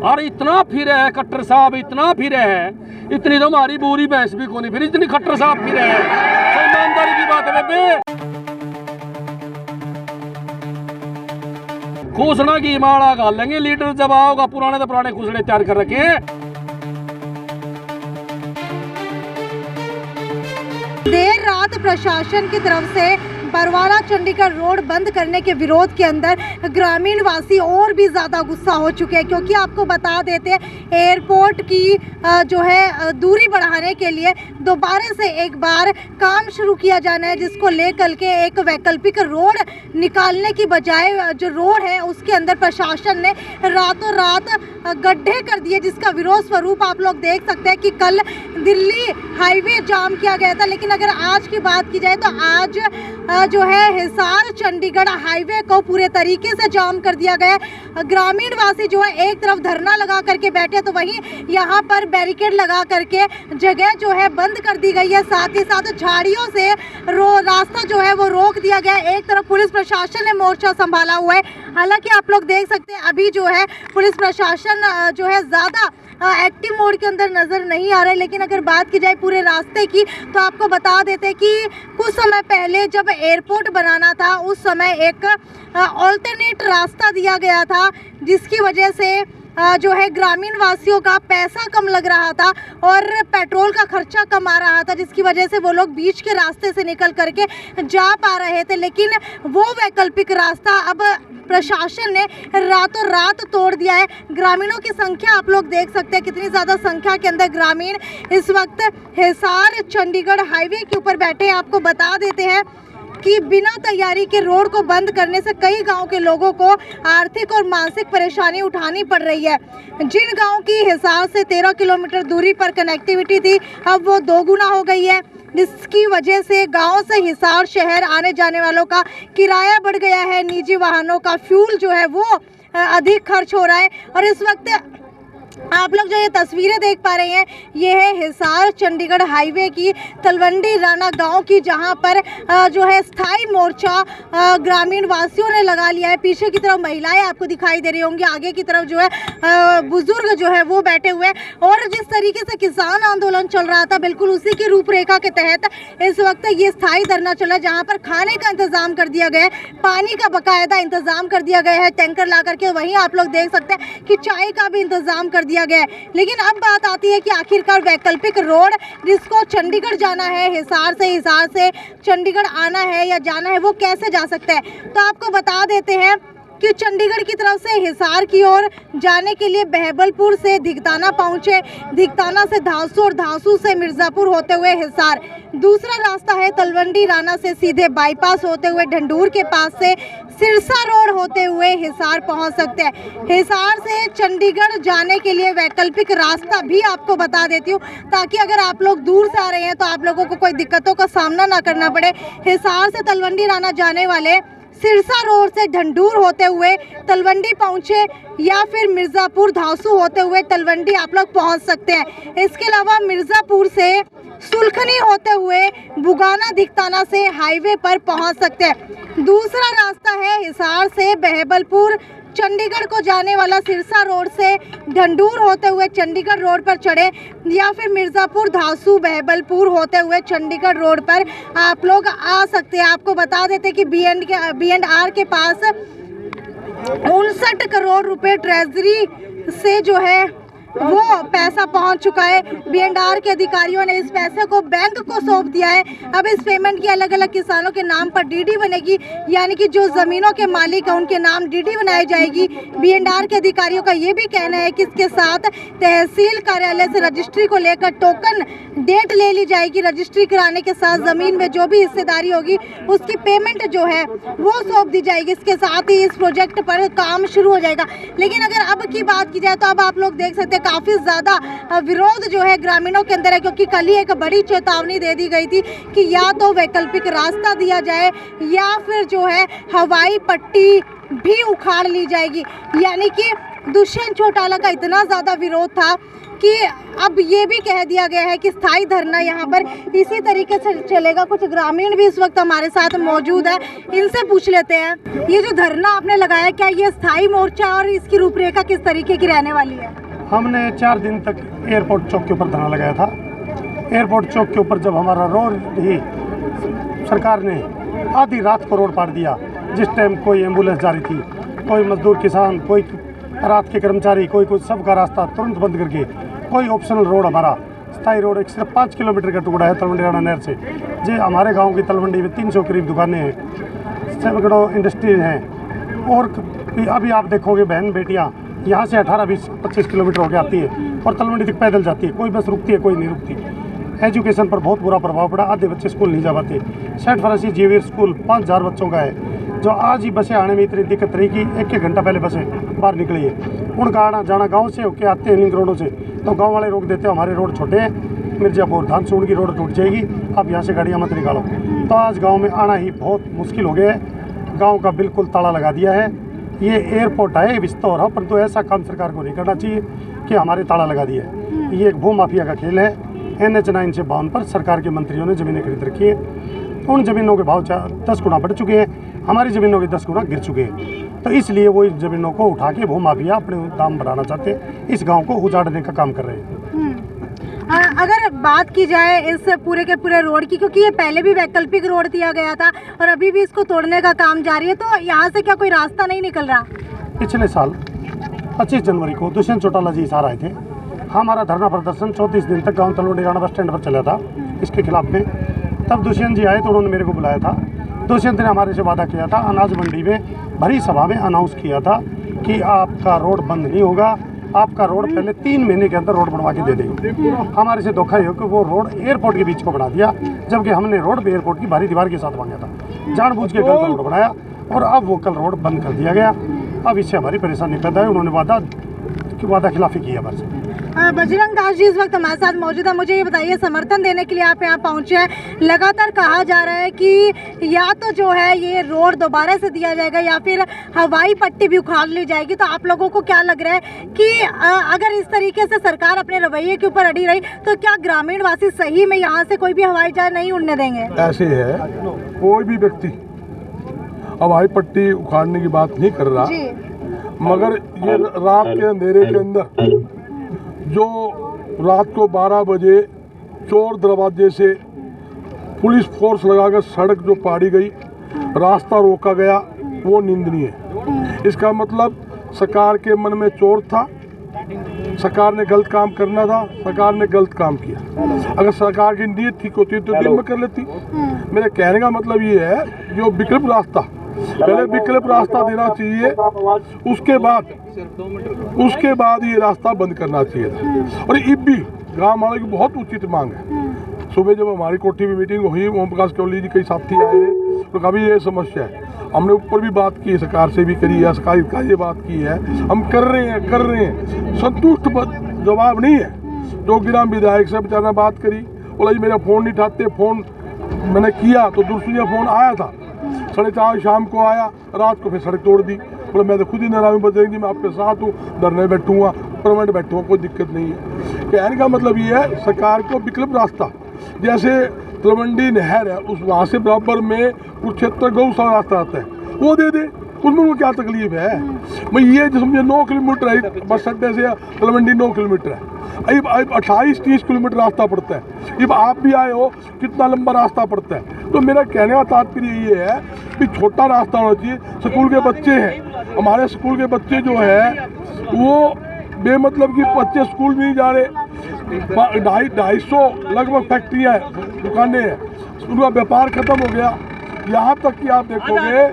और इतना फिरे है खट्टर साहब, इतना फिरे है, इतनी तो हमारी बुरी भैंस भी कोनी फिर, इतनी खट्टर साहब फिरे है। ईमानदारी की बात है बेबे। खुसना की माड़ा गाल लेंगे लीडर जब आओगा, पुराने तो पुराने खुसड़े तैयार कर रखे हैं। देर रात प्रशासन की तरफ से बरवाला चंडीगढ़ रोड बंद करने के विरोध के अंदर ग्रामीण वासी और भी ज़्यादा गुस्सा हो चुके हैं, क्योंकि आपको बता देते हैं एयरपोर्ट की जो है दूरी बढ़ाने के लिए दोबारा से एक बार काम शुरू किया जाना है, जिसको लेकर के एक वैकल्पिक रोड निकालने की बजाय जो रोड है उसके अंदर प्रशासन ने रातों रात गड्ढे कर दिए, जिसका विरोध स्वरूप आप लोग देख सकते हैं कि कल दिल्ली हाईवे जाम किया गया था। लेकिन अगर आज की बात की जाए तो आज जो है हिसार चंडीगढ़ हाईवे को पूरे तरीके से जाम कर दिया गया है। ग्रामीण वासी जो है एक तरफ धरना लगा करके बैठे, तो वहीं यहाँ पर बैरिकेड लगा करके जगह जो है बंद कर दी गई है। साथ ही साथ झाड़ियों से रास्ता जो है वो रोक दिया गया है। एक तरफ पुलिस प्रशासन ने मोर्चा संभाला हुआ है। हालांकि आप लोग देख सकते हैं अभी जो है पुलिस प्रशासन जो है ज़्यादा एक्टिव मोड के अंदर नज़र नहीं आ रहा है। लेकिन अगर बात की जाए पूरे रास्ते की तो आपको बता देते हैं कि कुछ समय पहले जब एयरपोर्ट बनाना था उस समय एक ऑल्टरनेट रास्ता दिया गया था, जिसकी वजह से जो है ग्रामीण वासियों का पैसा कम लग रहा था और पेट्रोल का खर्चा कम आ रहा था, जिसकी वजह से वो लोग बीच के रास्ते से निकल करके जा पा रहे थे। लेकिन वो वैकल्पिक रास्ता अब प्रशासन ने रातों रात तोड़ दिया है। ग्रामीणों की संख्या आप लोग देख सकते हैं कितनी ज़्यादा संख्या के अंदर ग्रामीण इस वक्त हिसार चंडीगढ़ हाईवे के ऊपर बैठे हैं। आपको बता देते हैं कि बिना तैयारी के रोड को बंद करने से कई गांव के लोगों को आर्थिक और मानसिक परेशानी उठानी पड़ रही है। जिन गांव की हिसार से 13 किलोमीटर दूरी पर कनेक्टिविटी थी, अब वो 2 गुना हो गई है, जिसकी वजह से गांव से हिसार शहर आने जाने वालों का किराया बढ़ गया है। निजी वाहनों का फ्यूल जो है वो अधिक खर्च हो रहा है। और इस वक्त आप लोग जो ये तस्वीरें देख पा रहे हैं ये है हिसार चंडीगढ़ हाईवे की तलवंडी राना गांव की, जहां पर जो है स्थायी मोर्चा ग्रामीण वासियों ने लगा लिया है। पीछे की तरफ महिलाएं आपको दिखाई दे रही होंगी, आगे की तरफ जो है बुजुर्ग जो है वो बैठे हुए हैं। और जिस तरीके से किसान आंदोलन चल रहा था बिल्कुल उसी की रूपरेखा के तहत इस वक्त ये स्थायी धरना चला, जहाँ पर खाने का इंतजाम कर दिया गया है, पानी का बाकायदा इंतजाम कर दिया गया है टैंकर ला करके। वहीं आप लोग देख सकते हैं कि चाय का भी इंतजाम कर दिया गया है। लेकिन अब बात आती है कि आखिरकार वैकल्पिक रोड जिसको चंडीगढ़ जाना है, हिसार से चंडीगढ़ आना है या जाना है, वो कैसे जा सकता है। तो आपको बता देते हैं कि चंडीगढ़ की तरफ से हिसार की ओर जाने के लिए बहबलपुर से धिकताना पहुंचे, धिकताना से धांसू और धांसू से मिर्ज़ापुर होते हुए हिसार। दूसरा रास्ता है तलवंडी राना से सीधे बाईपास होते हुए ढंडूर के पास से सिरसा रोड होते हुए हिसार पहुंच सकते हैं। हिसार से चंडीगढ़ जाने के लिए वैकल्पिक रास्ता भी आपको बता देती हूँ, ताकि अगर आप लोग दूर से आ रहे हैं तो आप लोगों को कोई दिक्कतों का सामना ना करना पड़े। हिसार से तलवंडी राना जाने वाले सिरसा रोड से ढंडूर होते हुए तलवंडी पहुंचे या फिर मिर्ज़ापुर धांसू होते हुए तलवंडी आप लोग पहुंच सकते हैं। इसके अलावा मिर्ज़ापुर से सुलखनी होते हुए बुगाना धिकताना से हाईवे पर पहुंच सकते हैं। दूसरा रास्ता है हिसार से बहबलपुर चंडीगढ़ को जाने वाला, सिरसा रोड से ढंडूर होते हुए चंडीगढ़ रोड पर चढ़े या फिर मिर्ज़ापुर धांसू बहबलपुर होते हुए चंडीगढ़ रोड पर आप लोग आ सकते हैं। आपको बता देते कि B&R के पास 59 करोड़ रुपए ट्रेजरी से जो है वो पैसा पहुंच चुका है। B&R के अधिकारियों ने इस पैसे को बैंक को सौंप दिया है। अब इस पेमेंट की अलग अलग किसानों के नाम पर डीडी बनेगी, यानी कि जो ज़मीनों के मालिक हैं उनके नाम डीडी बनाई जाएगी। B&R के अधिकारियों का ये भी कहना है कि इसके साथ तहसील कार्यालय से रजिस्ट्री को लेकर टोकन डेट ले ली जाएगी। रजिस्ट्री कराने के साथ ज़मीन में जो भी हिस्सेदारी होगी उसकी पेमेंट जो है वो सौंप दी जाएगी। इसके साथ ही इस प्रोजेक्ट पर काम शुरू हो जाएगा। लेकिन अगर अब की बात की जाए तो अब आप लोग देख सकते हैं काफ़ी ज़्यादा विरोध जो है ग्रामीणों के अंदर है, क्योंकि कल ही एक बड़ी चेतावनी दे दी गई थी कि या तो वैकल्पिक रास्ता दिया जाए या फिर जो है हवाई पट्टी भी उखाड़ ली जाएगी। यानी कि दुष्यंत चौटाला का इतना ज़्यादा विरोध था कि अब ये भी कह दिया गया है कि स्थायी धरना यहाँ पर इसी तरीके से चलेगा। कुछ ग्रामीण भी इस वक्त हमारे साथ मौजूद है, इनसे पूछ लेते हैं। ये जो धरना आपने लगाया, क्या ये स्थायी मोर्चा और इसकी रूपरेखा किस तरीके की रहने वाली है? हमने 4 दिन तक एयरपोर्ट चौक के ऊपर धरना लगाया था। एयरपोर्ट चौक के ऊपर जब हमारा रोड ही सरकार ने आधी रात को रोड पार दिया, जिस टाइम कोई एम्बुलेंस जा रही थी, कोई मजदूर किसान, कोई रात के कर्मचारी, कोई सबका रास्ता तुरंत बंद करके कोई ऑप्शनल रोड हमारा स्थायी रोड एक सिर्फ 5 किलोमीटर का टुकड़ा है तलवंडी राणा नहर से। जी हमारे गांव की तलवंडी में 300 करीब दुकानें हैं, सैकड़ों इंडस्ट्री हैं, और अभी आप देखोगे बहन बेटियां यहाँ से 18-20-25 किलोमीटर होकर आती है और तलवंडी तक पैदल जाती है। कोई बस रुकती है, कोई नहीं रुकती। एजुकेशन पर बहुत बुरा प्रभाव पड़ा, आधे बच्चे स्कूल नहीं जा पाते। सेंट फ्रांसिस जेवियर स्कूल 5000 बच्चों का है, जो आज ही बसें आने में इतनी दिक्कत रही कि 1-1 घंटा पहले बसें बाहर निकली है। उनका आना जाना गांव से होके आते हैं लिंक रोडों से, तो गांव वाले रोक देते हैं, हमारे रोड छोटे हैं, मिर्जापुर धानसूड़ की रोड टूट जाएगी, आप यहाँ से गाड़ियाँ मत निकालो। तो आज गाँव में आना ही बहुत मुश्किल हो गया है। गाँव का बिल्कुल ताला लगा दिया है। ये एयरपोर्ट है विस्तार हो, परंतु ऐसा काम सरकार को नहीं करना चाहिए कि हमारे ताला लगा दिया है। ये एक भू माफिया का खेल है। NH 9 से 52 पर सरकार के मंत्रियों ने ज़मीनें खरीद रखी है। उन ज़मीनों के भाव 10 गुना बढ़ चुके हैं, हमारी ज़मीनों के 10 गुना गिर चुके हैं। तो इसलिए वो इन ज़मीनों को उठा के भू माफिया अपने दाम बढ़ाना चाहते हैं, इस गाँव को उजाड़ने का काम कर रहे हैं। अगर बात की जाए इस पूरे के पूरे रोड की, क्योंकि ये पहले भी वैकल्पिक रोड दिया गया था और अभी भी इसको तोड़ने का काम जारी है, तो यहाँ से क्या कोई रास्ता नहीं निकल रहा? पिछले साल 25 जनवरी को दुष्यंत चौटाला जी सार आए थे। हमारा धरना प्रदर्शन 34 दिन तक गांव तलवंडी राणा बस स्टैंड पर चला था इसके खिलाफ में। तब दुष्यंत जी आए तो उन्होंने मेरे को बुलाया था। दुष्यंत ने हमारे से वादा किया था, अनाज मंडी में भरी सभा में अनाउंस किया था कि आपका रोड बंद नहीं होगा, आपका रोड पहले 3 महीने के अंदर रोड बनवा के दे देंगे। हमारे से धोखा हो कि वो रोड एयरपोर्ट के बीच को बना दिया, जबकि हमने रोड एयरपोर्ट की भारी दीवार के साथ मांगा था। जानबूझ के गलत रोड बनाया और अब वो कल रोड बंद कर दिया गया। अब इससे हमारी परेशानी पैदा है। उन्होंने वादा खिलाफी की है बस। बजरंग दास जी इस वक्त हमारे साथ मौजूद है। मुझे ये बताइए, समर्थन देने के लिए आप यहाँ पहुँचे हैं, लगातार कहा जा रहा है कि या तो जो है ये रोड दोबारा से दिया जाएगा या फिर हवाई पट्टी भी उखाड़ ली जाएगी। तो आप लोगों को क्या लग रहा है कि अगर इस तरीके से सरकार अपने रवैये के ऊपर अड़ी रही तो क्या ग्रामीण वासी सही में यहाँ से कोई भी हवाई जहाज नहीं उड़ने देंगे? ऐसे है, कोई भी व्यक्ति हवाई पट्टी उखाड़ने की बात नहीं कर रहा, मगर ये रात के अंधेरे के अंदर जो रात को 12 बजे चोर दरवाजे से पुलिस फोर्स लगाकर सड़क जो पाड़ी गई, रास्ता रोका गया, वो निंदनीय है। इसका मतलब सरकार के मन में चोर था, सरकार ने गलत काम करना था, सरकार ने गलत काम किया। अगर सरकार की नीयत ठीक होती तो दिन में कर लेती। मेरे कहने का मतलब ये है, जो विकल्प रास्ता, पहले विकल्प रास्ता देना चाहिए, उसके बाद ये रास्ता बंद करना चाहिए था। और ये भी गाँव वालों की बहुत उचित मांग है। सुबह जब हमारी कोठी में मीटिंग हुई, ओम प्रकाश कोहली जी कई साथी आए, तो कभी ये समस्या है, हमने ऊपर भी बात की, सरकार से भी करी है, सरकार का ये बात की है, हम कर रहे हैं, संतुष्ट जवाब नहीं है। जोगीराम विधायक से बेचारा बात करी, बोला जी मेरा फ़ोन नहीं उठाते, फ़ोन मैंने किया तो दूसरी फ़ोन आया था, 4:30 शाम को आया, रात को फिर सड़क तोड़ दी। बोला मैं तो खुद ही नाराज बजेंगी, मैं आपके साथ हूँ, धरने बैठूँगा, परमानेंट बैठूँगा, कोई दिक्कत नहीं है। कहने का मतलब ये है, सरकार को विकल्प रास्ता, जैसे तलवंडी नहर है, उस वहाँ से बराबर में कुरुक्षेत्र गौशाला रास्ता आता है, वो दे दे, उसमें उनको क्या तकलीफ है। मैं ये जो समझे 9 किलोमीटर है बस अड्डे से तलवंडी, 9 किलोमीटर है, अब 28-30 किलोमीटर रास्ता पड़ता है। अब आप भी आए हो, कितना लंबा रास्ता पड़ता है। तो मेरा कहने का तात्पर्य ये है कि छोटा रास्ता होना चाहिए। स्कूल के बच्चे हैं, हमारे स्कूल के बच्चे जो है वो बेमतलब की बच्चे स्कूल नहीं जा रहे, 250 लगभग फैक्ट्रियाँ हैं, दुकानें हैं, उनका व्यापार खत्म हो गया। यहाँ तक कि आप देखोगे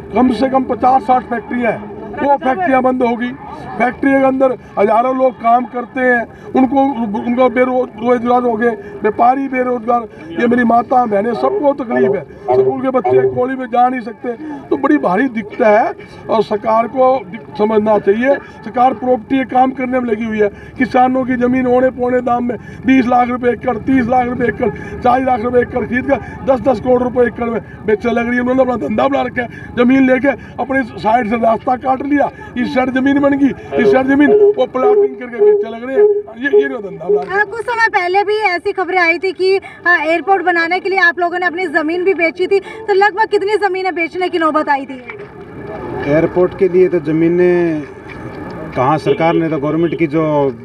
कम से कम 50-60 फैक्ट्रियाँ हैं, वो फैक्ट्रियाँ बंद होगी। फैक्ट्री के अंदर हजारों लोग काम करते हैं, उनका बेरोजगार हो गए, व्यापारी बेरोजगार, ये मेरी माता बहनें सबको तकलीफ है। स्कूल के बच्चे कोली में जा नहीं सकते, तो बड़ी भारी दिक्कत है। और सरकार को समझना चाहिए, सरकार प्रॉपर्टी काम करने में लगी हुई है। किसानों की ज़मीन औने पौने दाम में 20 लाख रुपए एकड़, 30 लाख रुपए एकड़, 40 लाख रुपए एकड़ खरीद कर 10-10 करोड़ रुपए एकड़ में बेचने लग रही है। उन्होंने अपना धंधा बना रखा है, ज़मीन लेके अपनी साइड से रास्ता काट लिया, इस साइड ज़मीन बन गई, इस साइड जमीन वो प्लाटिंग करके बेचे लग रहे हैं। ये नहीं धंधा। कुछ समय पहले भी ऐसी खबरें आई थी कि एयरपोर्ट बनाने के लिए आप लोगों ने अपनी जमीन भी बेची थी, तो लगभग कितनी जमीनें बेचने की नौबत आई थी? एयरपोर्ट के लिए तो ज़मीनें कहाँ, सरकार ने तो गवर्नमेंट की जो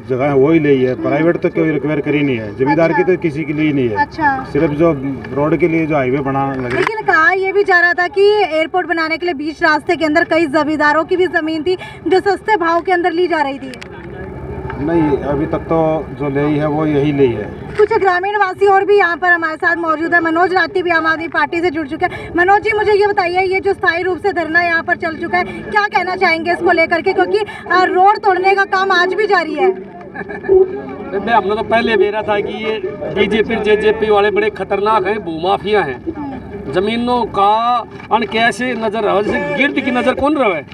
जगह है वो ही ली है, प्राइवेट तो कोई रिक्वायर करी नहीं है, जमींदार की तो किसी के लिए नहीं है। अच्छा। सिर्फ जो रोड के लिए जो हाईवे बनाने लगे। लेकिन कहा ये भी जा रहा था कि एयरपोर्ट बनाने के लिए बीच रास्ते के अंदर कई जमींदारों की भी जमीन थी जो सस्ते भाव के अंदर ली जा रही थी। नहीं, अभी तक तो जो ली है वो यही ली है। कुछ ग्रामीण वासी और भी यहाँ पर हमारे साथ मौजूद है। मनोज राठी भी आम आदमी पार्टी से जुड़ चुके हैं। मनोज जी, मुझे ये बताइए, ये जो स्थायी रूप से धरना यहाँ पर चल चुका है, क्या कहना चाहेंगे इसको लेकर के, क्योंकि रोड तोड़ने का काम आज भी जारी है? हमने तो पहले बेरा था कि ये बीजेपी जेजेपी वाले बड़े खतरनाक हैं, भूमाफिया हैं। जमीनों का अन कैसे नजर रहा, जैसे गिरद की नजर कौन रहा है,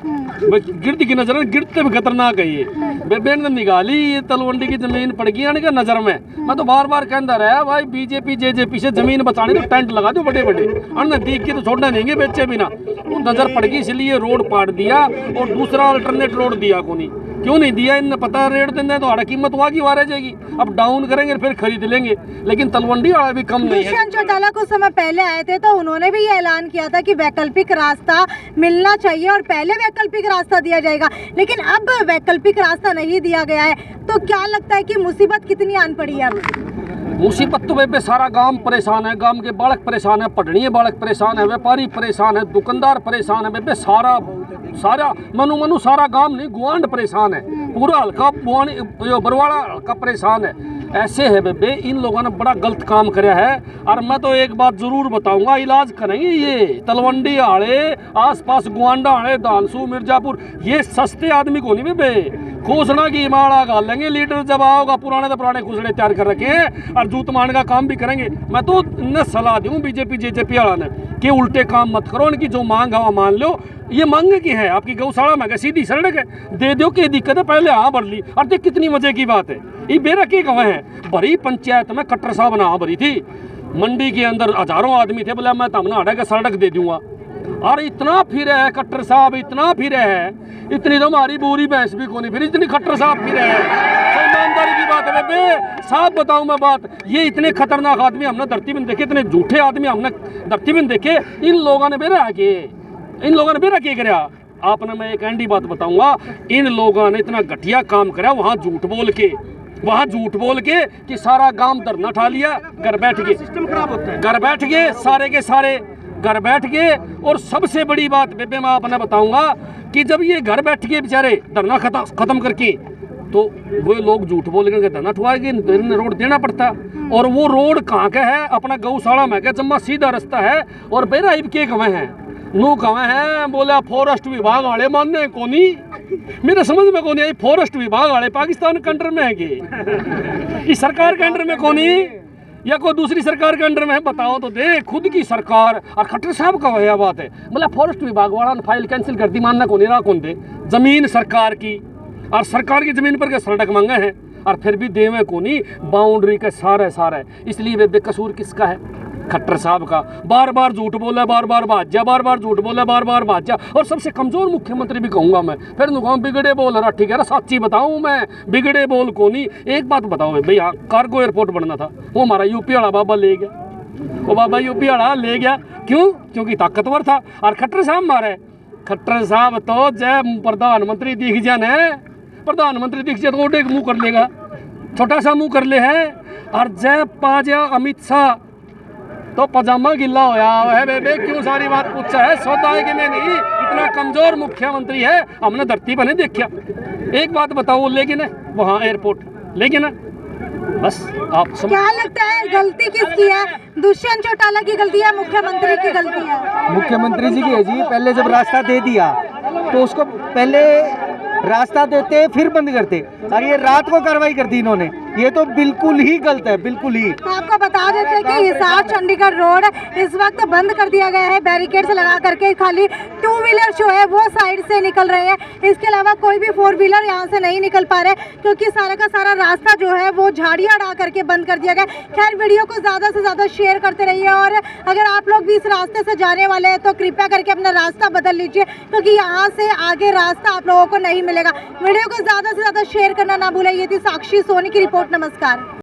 गिरद की नजर गिरते भी खतरनाक है ये। बेबेन ने निकाली ये तलवंडी की जमीन पड़ गई यानी कि नजर में। मैं तो बार बार कहता रहा भाई, बीजेपी जेजेपी से जमीन बचाने तो टेंट लगा दो बड़े बड़े, अन्न दीख के तो छोड़ना देंगे बेचे बिना। वो नजर पड़ गई इसलिए रोड पाट दिया और दूसरा अल्टरनेट रोड दिया को नहीं। क्यों नहीं दिया? इन्हें पता रेट देना है तो हड़ा कीमत वहाँ की वार जाएगी। अब डाउन करेंगे फिर खरीद लेंगे, लेकिन तलवंडी वाला भी कम नहीं है। दुष्यंत चौटाला कुछ समय पहले आए थे तो उन्होंने भी ये ऐलान किया था कि वैकल्पिक रास्ता मिलना चाहिए और पहले वैकल्पिक रास्ता दिया जाएगा, लेकिन अब वैकल्पिक रास्ता नहीं दिया गया है। तो क्या लगता है कि मुसीबत कितनी आन पड़ी है अब? मुसीबत तो बेबे सारा गांव परेशान है, गांव के बालक परेशान है, पढ़नीय बालक परेशान है, व्यापारी परेशान है, दुकानदार परेशान है बेबे, सारा मनु सारा गांव नहीं गुआंड परेशान है, पूरा हल्का बरवाड़ा हल्का परेशान है। ऐसे है बेबे, इन लोगों ने बड़ा गलत काम कराया है। और मैं तो एक बात जरूर बताऊंगा, इलाज करेंगे ये तलवंडी आड़े आसपास गुआंडा आड़े दानसू मिर्जापुर, ये सस्ते आदमी को नहीं बेबे, खोसना की माड़ा गाल लेंगे। लीडर जब आओगा पुराने तो पुराने खुसड़े तैयार कर रखे हैं और जूत मान का काम भी करेंगे। मैं तो इन्हें सलाह दूं बीजेपी जेजेपी वाला ने कि उल्टे काम मत करो, इनकी जो मांग है मान लो। ये मांग की है आपकी गौशाला में सीधी सड़क है, दे दो कि दिक्कत है, पहले हाँ भर ली। और देख कितनी मजे की बात है, ये बेरा के कहा है भरी पंचायत में कट्टर साहब ना भरी थी, मंडी के अंदर हजारों आदमी थे, बोला मैं तमना हटा के सड़क दे दूंगा। और इतना फिरे है खट्टर साहब, इतना फिरे है, इतनी तो हमारी पूरी भैंस भी कोनी फिर, इतनी खट्टर साहब फिरे है। ईमानदारी की बात है बेबे, साफ बताऊं मैं बात, ये इतने खतरनाक आदमी हमने धरती में देखे, इतने झूठे आदमी हमने धरती में देखे। इन लोगों ने बेरा के कराया आपने, मैं एक एंडी बात बताऊंगा, इन लोगों ने इतना घटिया काम कराया, वहाँ झूठ बोल के कि सारा गांव धरना उठा लिया, घर बैठ गए, सिस्टम खराब होता है, घर बैठ गए, सारे के सारे घर बैठ गए। और सबसे बड़ी बात बेबे मैं आपने बताऊंगा कि जब ये घर बैठ गए बेचारे धरना खत्म करके, तो वो लोग झूठ बोल के धरना उठवाएंगे, रोड देना पड़ता। और वो रोड कहाँ का है? अपना गौशाला में का जम्मा सीधा रास्ता है। और बेरा इब के कवे हैं नू कवे हैं, बोला फॉरेस्ट विभाग वाले मानने को नहीं, मेरे समझ में को नहीं आई। फॉरेस्ट विभाग वाले पाकिस्तान के अंडर में है, इस सरकार के अंडर में को नहीं या कोई दूसरी सरकार के अंडर में है? बताओ तो दे, खुद की सरकार। और खट्टर साहब का वह बात है, मतलब फॉरेस्ट विभाग वाला ने फाइल कैंसिल कर दी, मानना को नहीं रहा कौन दे, जमीन सरकार की, और सरकार की जमीन पर के सड़क मांगे हैं और फिर भी देवे को नहीं, बाउंड्री के सारे। इसलिए वे बेकसूर किसका है? खट्टर साहब का। बार बार झूठ बोला, बार बार भाज्या, बार बार झूठ बोला, बार बार भाज्या। और सबसे कमजोर मुख्यमंत्री भी कहूंगा मैं, फिर कहूँ बिगड़े बोल रहा, ठीक है सच्ची बताऊं मैं, बिगड़े बोल को नहीं। एक बात बताओ भैया, कार्गो एयरपोर्ट बनना था, वो हमारा यूपी वाला बाबा ले गया, वो बाबा यूपी वाला ले गया। क्यों? क्योंकि ताकतवर था। और खट्टर साहब मारे, खट्टर साहब तो जय प्रधानमंत्री दिख जाए, प्रधानमंत्री दिख जाए तो ओडे मुंह कर लेगा, छोटा सा मुंह कर ले है। और जय पाजा अमित शाह तो पजामा गिल्ला होया है बेबे। क्यों सारी बात पूछा है? सौदा है कि मैं नहीं, इतना कमजोर मुख्यमंत्री है, हमने धरती पर नहीं देखा। एक बात बताओ, लेकिन वहाँ एयरपोर्ट लेकिन बस आप क्या लगता है गलती किसकी है? दुष्यंत चौटाला की गलती है, मुख्यमंत्री की गलती है? मुख्यमंत्री जी की है जी। पहले जब रास्ता दे दिया तो उसको पहले रास्ता देते फिर बंद करते, और ये रात को कार्रवाई कर दी इन्होंने। ये तो बिल्कुल ही गलत है, बिल्कुल ही। तो आपको बता देते हैं कि हिसार चंडीगढ़ रोड इस वक्त बंद कर दिया गया है बैरिकेड्स लगा करके। खाली 2 व्हीलर जो है वो साइड से निकल रहे हैं, इसके अलावा कोई भी 4 व्हीलर यहाँ से नहीं निकल पा रहे क्योंकि सारा का सारा रास्ता जो है वो झाड़ियाँ हटा करके बंद कर दिया गया। खैर वीडियो को ज़्यादा से ज़्यादा शेयर करते रहिए और अगर आप लोग भी इस रास्ते से जाने वाले हैं तो कृपया करके अपना रास्ता बदल लीजिए क्योंकि यहाँ से आगे रास्ता आप लोगों को नहीं मिलेगा। वीडियो को ज़्यादा से ज़्यादा शेयर करना ना भूलें। ये थी साक्षी सोनी की रिपोर्ट। नमस्कार।